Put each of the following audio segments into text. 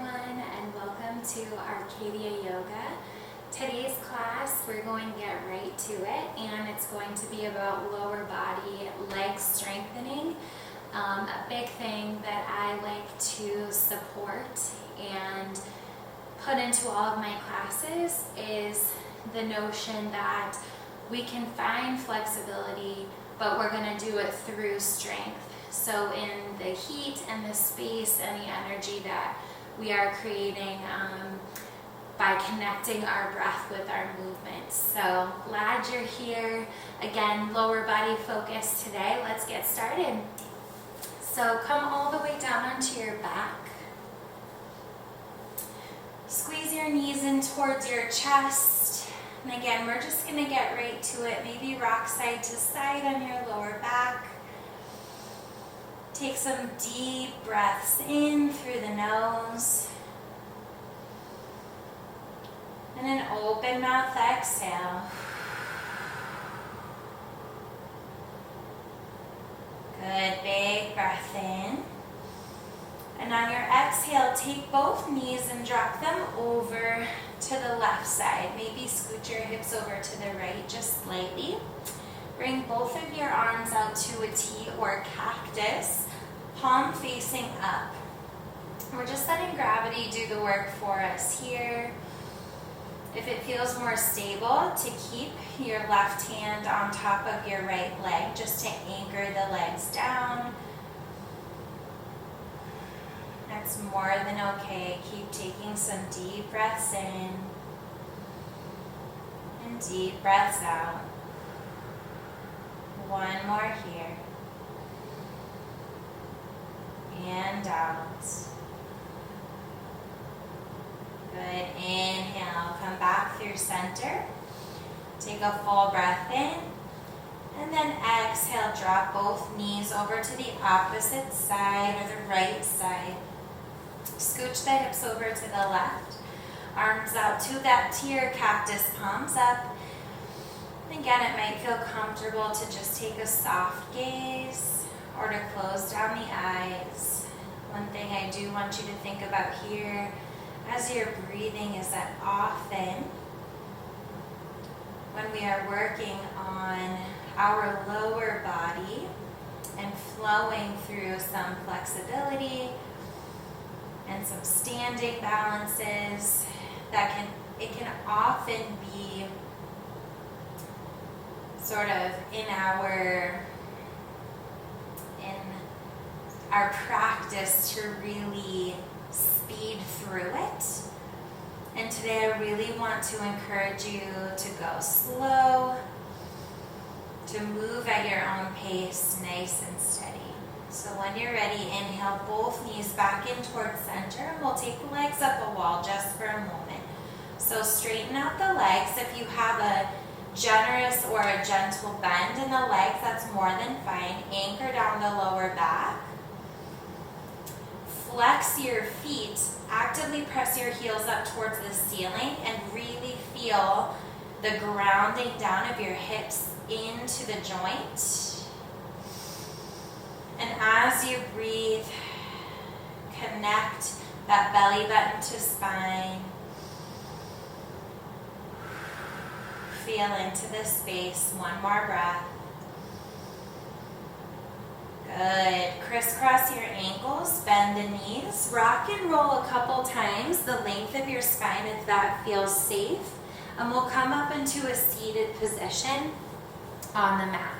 everyone, and welcome to Arcadia Yoga. Today's class, we're going to get right to it, and it's going to be about lower body leg strengthening. A big thing that I like to support and put into all of my classes is the notion that we can find flexibility, but we're going to do it through strength. So in the heat and the space and the energy that we are creating by connecting our breath with our movements. So glad you're here. Again, lower body focus today. Let's get started. So come all the way down onto your back. Squeeze your knees in towards your chest. And again, we're just going to get right to it. Maybe rock side to side on your lower back. Take some deep breaths in through the nose. And an open mouth exhale. Good, big breath in. And on your exhale, take both knees and drop them over to the left side. Maybe scoot your hips over to the right just slightly. Bring both of your arms out to a T or cactus, palm facing up. We're just letting gravity do the work for us here. If it feels more stable, to keep your left hand on top of your right leg, just to anchor the legs down. That's more than okay. Keep taking some deep breaths in and deep breaths out. One more here. And out. Good. Inhale. Come back through center. Take a full breath in. And then exhale. Drop both knees over to the opposite side or the right side. Scooch the hips over to the left. Arms out to that T or cactus, palms up. Again, it might feel comfortable to just take a soft gaze or to close down the eyes. One thing I do want you to think about here as you're breathing is that often when we are working on our lower body and flowing through some flexibility and some standing balances, it can often be sort of in our practice to really speed through it. And today I really want to encourage you to go slow, to move at your own pace, nice and steady. So when you're ready, inhale both knees back in towards center, and we'll take the legs up a wall just for a moment. So straighten out the legs. If you have a generous or a gentle bend in the legs, that's more than fine. Anchor down the lower back. Flex your feet. Actively press your heels up towards the ceiling and really feel the grounding down of your hips into the joint. And as you breathe, connect that belly button to spine. Feel into the space. One more breath. Good. Crisscross your ankles, bend the knees, rock and roll a couple times the length of your spine if that feels safe. And we'll come up into a seated position on the mat.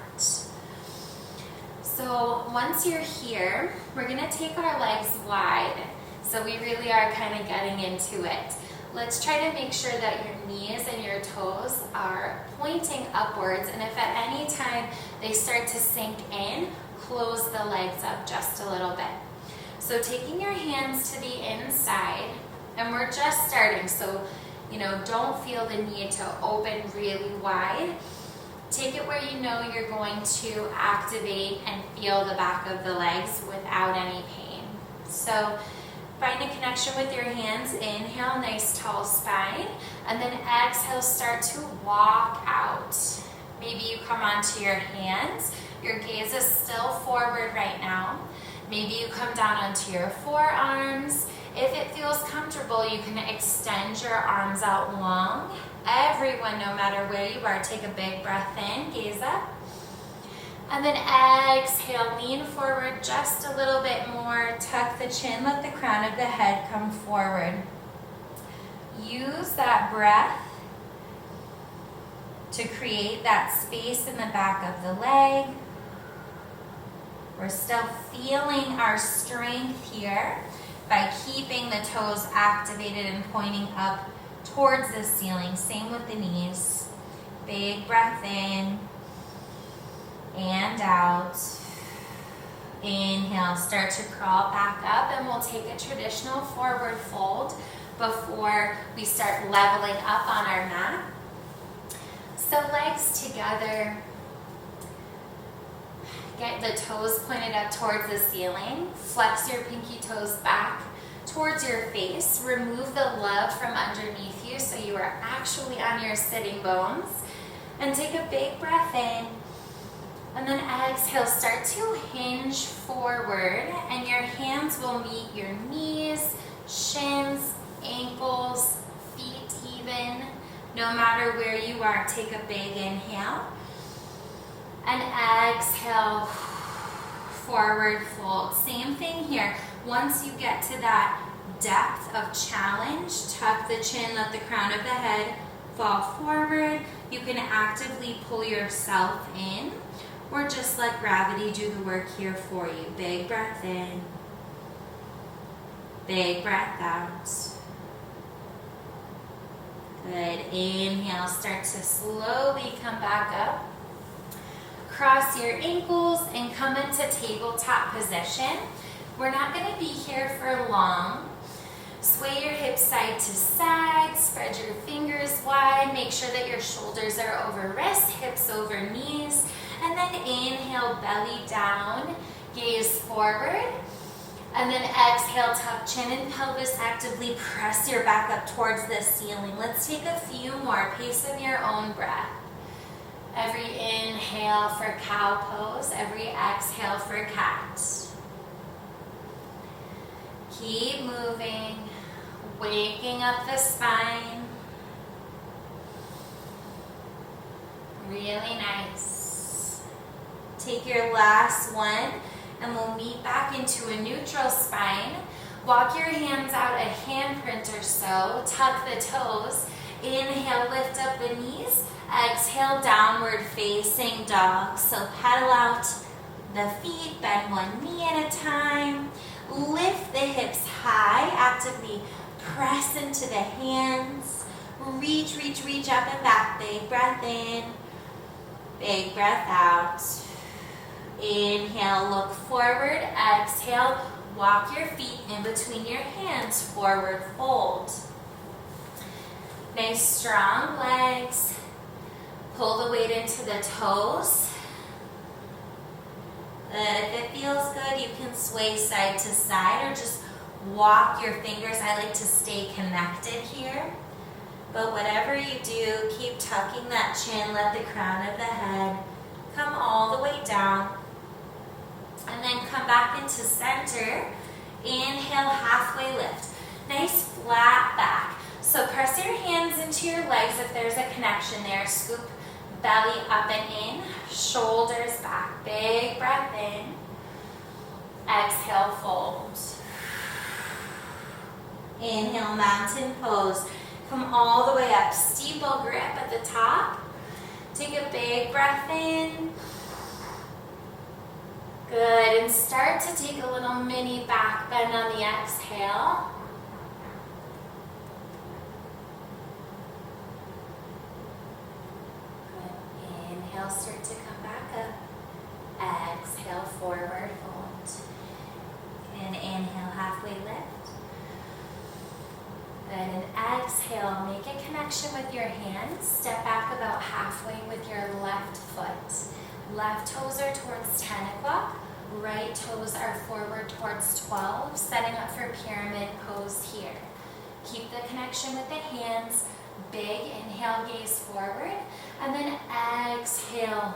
So once you're here, we're going to take our legs wide. So we really are kind of getting into it. Let's try to make sure that your knees and your toes are pointing upwards, and if at any time they start to sink in, close the legs up just a little bit. So taking your hands to the inside, and we're just starting, so don't feel the need to open really wide. Take it where you know you're going to activate and feel the back of the legs without any pain. So find a connection with your hands. Inhale, nice tall spine. And then exhale, start to walk out. Maybe you come onto your hands. Your gaze is still forward right now. Maybe you come down onto your forearms If it feels comfortable, you can extend your arms out long. Everyone, no matter where you are, take a big breath in, gaze up. And then exhale, lean forward just a little bit more. Tuck the chin, let the crown of the head come forward. Use that breath to create that space in the back of the leg. We're still feeling our strength here by keeping the toes activated and pointing up towards the ceiling. Same with the knees. Big breath in and out. Inhale, start to crawl back up, and we'll take a traditional forward fold before we start leveling up on our mat. So legs together. Get the toes pointed up towards the ceiling. Flex your pinky toes back towards your face. Remove the love from underneath you so you are actually on your sitting bones. And take a big breath in. And then exhale, start to hinge forward, and your hands will meet your knees, shins, ankles, feet even. No matter where you are, take a big inhale. And exhale, forward fold. Same thing here. Once you get to that depth of challenge, tuck the chin, let the crown of the head fall forward. You can actively pull yourself in, or just let gravity do the work here for you. Big breath in, big breath out. Good. Inhale, start to slowly come back up. Cross your ankles and come into tabletop position. We're not going to be here for long. Sway your hips side to side, spread your fingers wide, make sure that your shoulders are over wrists, hips over knees, and then inhale, belly down, gaze forward, and then exhale, tuck chin and pelvis, actively press your back up towards the ceiling. Let's take a few more, pace of your own breath. Every inhale for cow pose, every exhale for cat. Keep moving, waking up the spine. Really nice. Take your last one, and we'll meet back into a neutral spine. Walk your hands out a handprint or so, tuck the toes. Inhale, lift up the knees. Exhale, downward facing dog. So pedal out the feet, bend one knee at a time. Lift the hips high, actively press into the hands. Reach, reach, reach up and back. Big breath in, big breath out. Inhale, look forward. Exhale, walk your feet in between your hands, forward fold. Nice strong legs. Pull the weight into the toes. If it feels good, you can sway side to side or just walk your fingers. I like to stay connected here. But whatever you do, keep tucking that chin, let the crown of the head come all the way down. And then come back into center. Inhale, halfway lift. Nice flat back. So press your hands into your legs if there's a connection there. Scoop belly up and in, shoulders back. Big breath in. Exhale, fold. Inhale, mountain pose. Come all the way up. Steeple grip at the top. Take a big breath in. Good, and start to take a little mini back bend on the exhale. Good. Inhale, start to come back up. Exhale, forward fold. And inhale, halfway lift. Good, and exhale, make a connection with your hands. Step back about halfway with your left foot. Left toes are towards 10 o'clock. Right toes are forward towards 12, setting up for pyramid pose here. Keep the connection with the hands. Big inhale, gaze forward. And then exhale,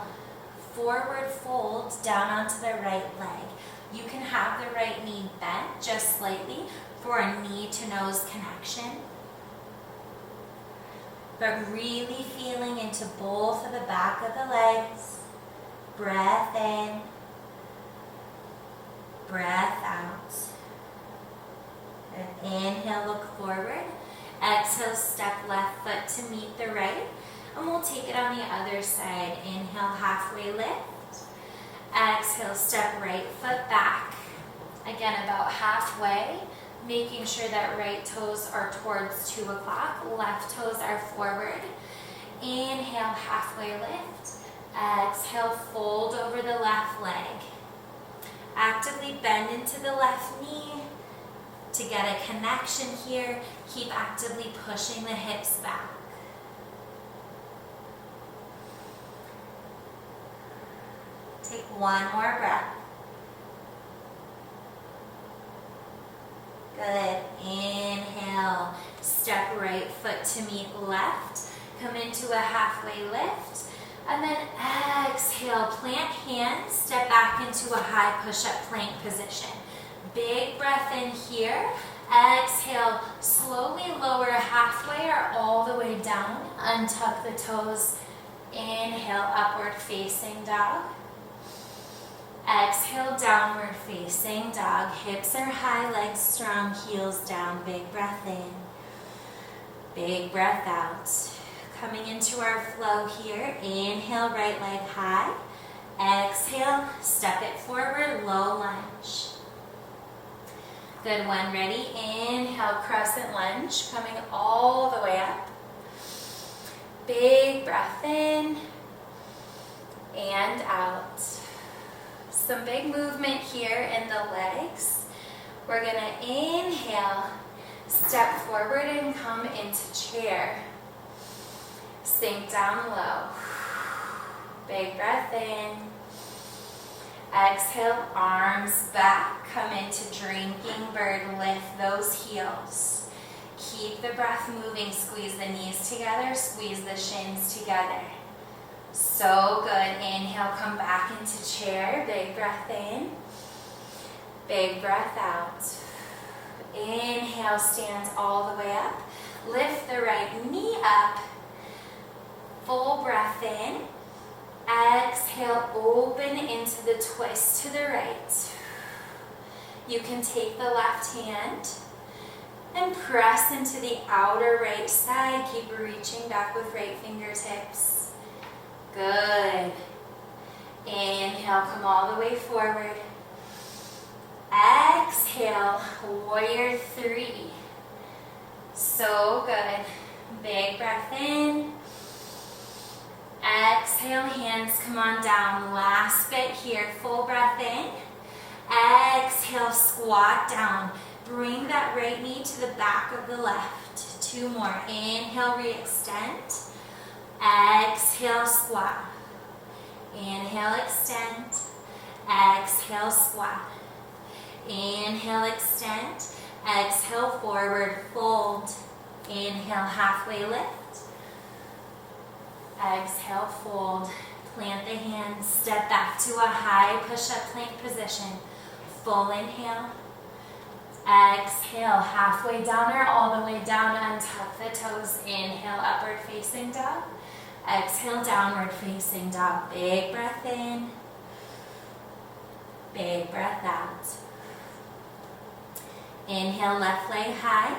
forward fold down onto the right leg. You can have the right knee bent just slightly for a knee to nose connection. But really feeling into both of the back of the legs. Breath in, breath out. And inhale, look forward. Exhale, step left foot to meet the right. And we'll take it on the other side. Inhale, halfway lift. Exhale, step right foot back. Again, about halfway. Making sure that right toes are towards 2 o'clock. Left toes are forward. Inhale, halfway lift. Exhale, fold over the left leg. Actively bend into the left knee. To get a connection here, keep actively pushing the hips back. Take one more breath. Good. Inhale. Step right foot to meet left. Come into a halfway lift. And then exhale. Plant hands. Step back into a high push-up plank position. Big breath in here. Exhale. Slowly lower halfway or all the way down. Untuck the toes. Inhale. Upward facing dog. Exhale, downward facing dog. Hips are high, legs strong, heels down. Big breath in. Big breath out. Coming into our flow here. Inhale, right leg high. Exhale, step it forward, low lunge. Good, when ready, inhale, crescent lunge. Coming all the way up. Big breath in and out. Some big movement here in the legs. We're gonna inhale, step forward and come into chair. Sink down low. Big breath in. Exhale, arms back. Come into drinking bird, lift those heels. Keep the breath moving, squeeze the knees together, squeeze the shins together. So good. Inhale, come back into chair. Big breath in. Big breath out. Inhale, stand all the way up. Lift the right knee up. Full breath in. Exhale, open into the twist to the right. You can take the left hand and press into the outer right side. Keep reaching back with right fingertips. Good. Inhale, come all the way forward. Exhale, warrior 3. So good. Big breath in. Exhale, hands come on down. Last bit here, full breath in. Exhale, squat down. Bring that right knee to the back of the left. 2 more. Inhale, re-extend. Exhale, squat. Inhale, extend. Exhale, squat. Inhale, extend. Exhale, forward fold. Inhale, halfway lift. Exhale, fold. Plant the hands. Step back to a high push-up plank position. Full inhale. Exhale, halfway down or all the way down. Untuck the toes. Inhale, upward facing dog. Exhale, downward facing dog. Big breath in. Big breath out. Inhale, left leg high.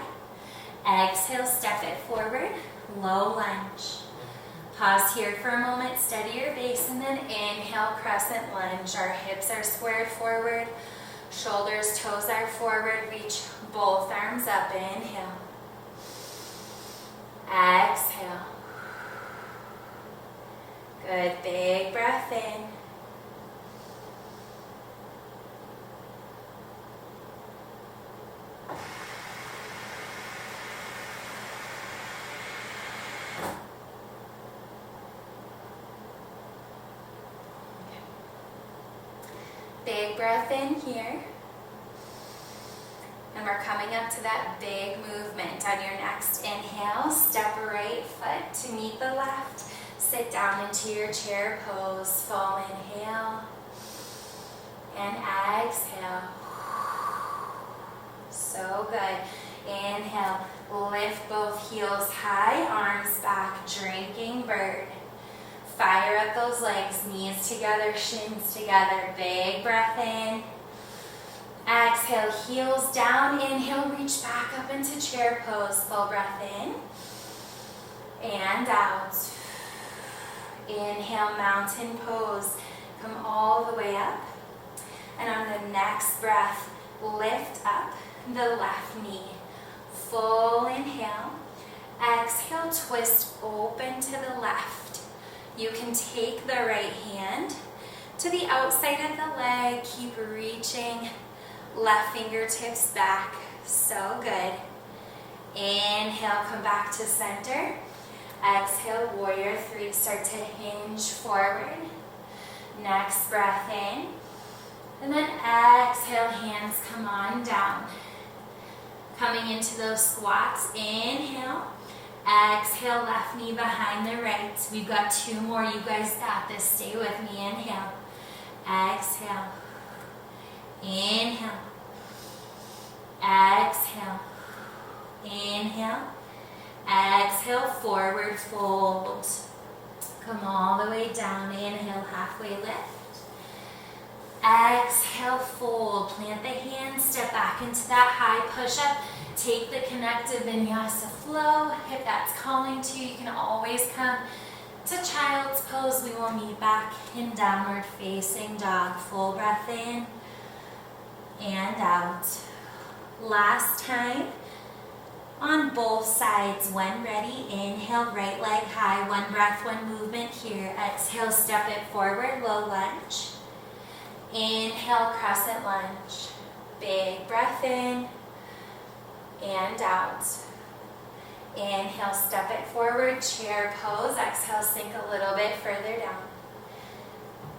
Exhale, step it forward. Low lunge. Pause here for a moment. Steady your base and then inhale, crescent lunge. Our hips are squared forward. Shoulders, toes are forward. Reach both arms up. Inhale. Exhale. Good. Big breath in. Big breath in here. And we're coming up to that big movement. On your next inhale, step right foot to meet the left. Sit down into your chair pose. Full inhale and exhale. So good. Inhale, lift both heels high, arms back, drinking bird. Fire up those legs, knees together, shins together. Big breath in. Exhale, heels down. Inhale, reach back up into chair pose. Full breath in and out. Inhale, mountain pose. Come all the way up. And on the next breath, lift up the left knee. Full inhale. Exhale, twist open to the left. You can take the right hand to the outside of the leg. Keep reaching. Left fingertips back. So good. Inhale, come back to center. Exhale, warrior three. Start to hinge forward. Next breath in. And then exhale, hands come on down. Coming into those squats. Inhale. Exhale, left knee behind the right. We've got two more. You guys got this. Stay with me. Inhale. Exhale. Inhale. Exhale. Inhale. Exhale, forward fold. Come all the way down. Inhale, halfway lift. Exhale, fold. Plant the hands, step back into that high push-up. Take the connected vinyasa flow. If that's calling to you, you can always come to child's pose. We will meet back in downward facing dog. Full breath in and out. Last time on both sides. When ready, inhale, right leg high. One breath, one movement here. Exhale, step it forward, low lunge. Inhale, crescent lunge. Big breath in and out. Inhale, step it forward, chair pose. Exhale, sink a little bit further down.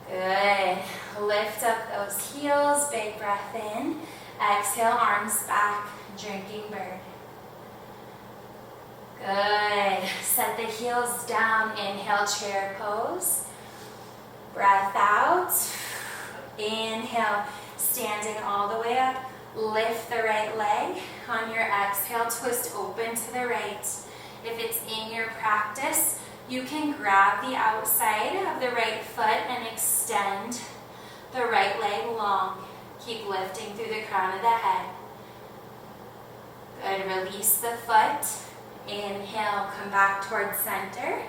Good. Lift up those heels, big breath in. Exhale, arms back, drinking bird. Good. Set the heels down. Inhale, chair pose. Breath out. Inhale, standing all the way up. Lift the right leg. On your exhale, twist open to the right. If it's in your practice, you can grab the outside of the right foot and extend the right leg long. Keep lifting through the crown of the head. Good. Release the foot. Inhale, come back towards center.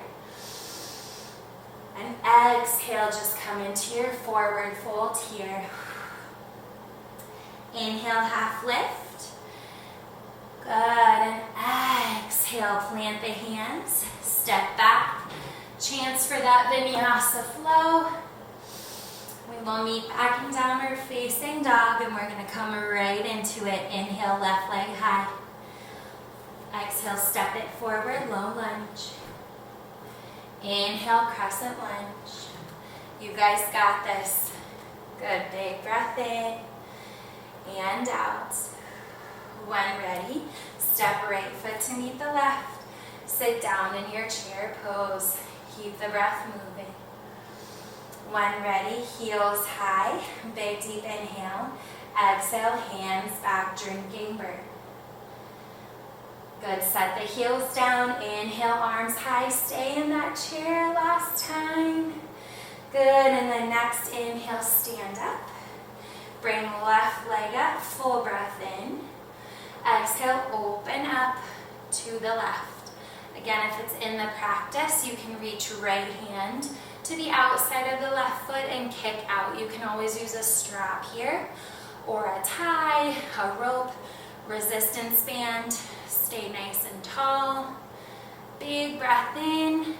And exhale, just come into your forward fold here. Inhale, half lift. Good. And exhale, plant the hands. Step back. Chance for that vinyasa flow. We will meet back in downward facing dog, and we're going to come right into it. Inhale, left leg high. Exhale, step it forward, low lunge. Inhale, crescent lunge. You guys got this. Good, big breath in and out. When ready, step right foot to meet the left. Sit down in your chair pose. Keep the breath moving. When ready, heels high, big deep inhale. Exhale, hands back, drinking bird. Good, set the heels down. Inhale, arms high, stay in that chair. Last time. Good, and then next inhale, stand up. Bring left leg up, full breath in. Exhale, open up to the left. Again, if it's in the practice, you can reach right hand to the outside of the left foot and kick out. You can always use a strap here or a tie, a rope, resistance band. Stay nice and tall. Big breath in.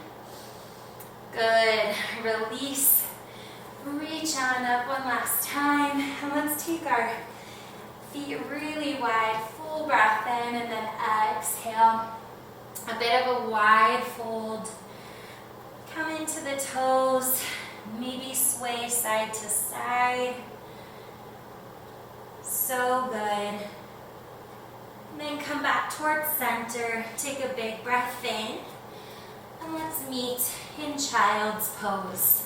Good. Release. Reach on up one last time. And let's take our feet really wide. Full breath in and then exhale. A bit of a wide fold. Come into the toes. Maybe sway side to side. So good. And then come back towards center. Take a big breath in. And let's meet in child's pose.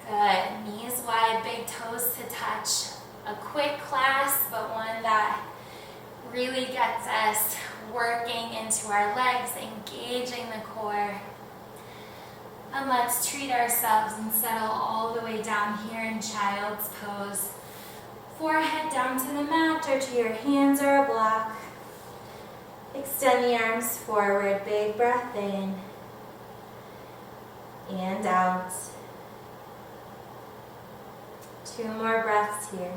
Good. Knees wide, big toes to touch. A quick class, but one that really gets us working into our legs, engaging the core. And let's treat ourselves and settle all the way down here in child's pose. Forehead down to the mat or to your hands or a block. Extend the arms forward, big breath in and out. 2 more breaths here.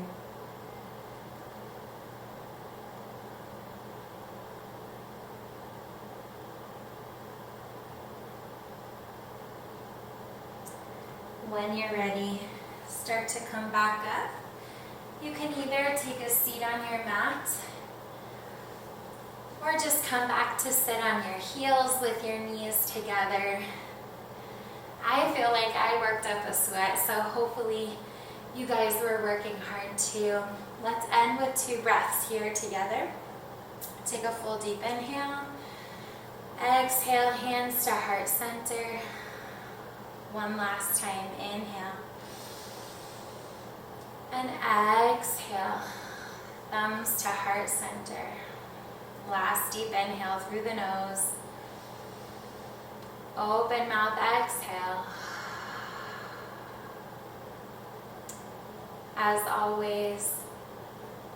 When you're ready, start to come back up. You can either take a seat on your mat or just come back to sit on your heels with your knees together. I feel like I worked up a sweat, so hopefully you guys were working hard too. Let's end with 2 breaths here together. Take a full deep inhale. Exhale, hands to heart center. One last time, inhale. And exhale, thumbs to heart center. Last deep inhale through the nose. Open mouth, exhale. As always,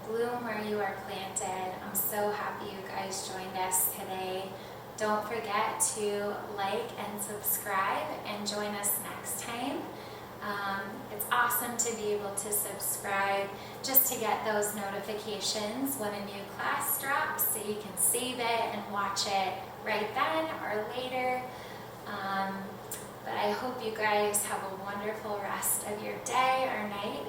bloom where you are planted. I'm so happy you guys joined us today. Don't forget to like and subscribe and join us next time. It's awesome to be able to subscribe just to get those notifications when a new class drops, so you can save it and watch it right then or later. But I hope you guys have a wonderful rest of your day or night,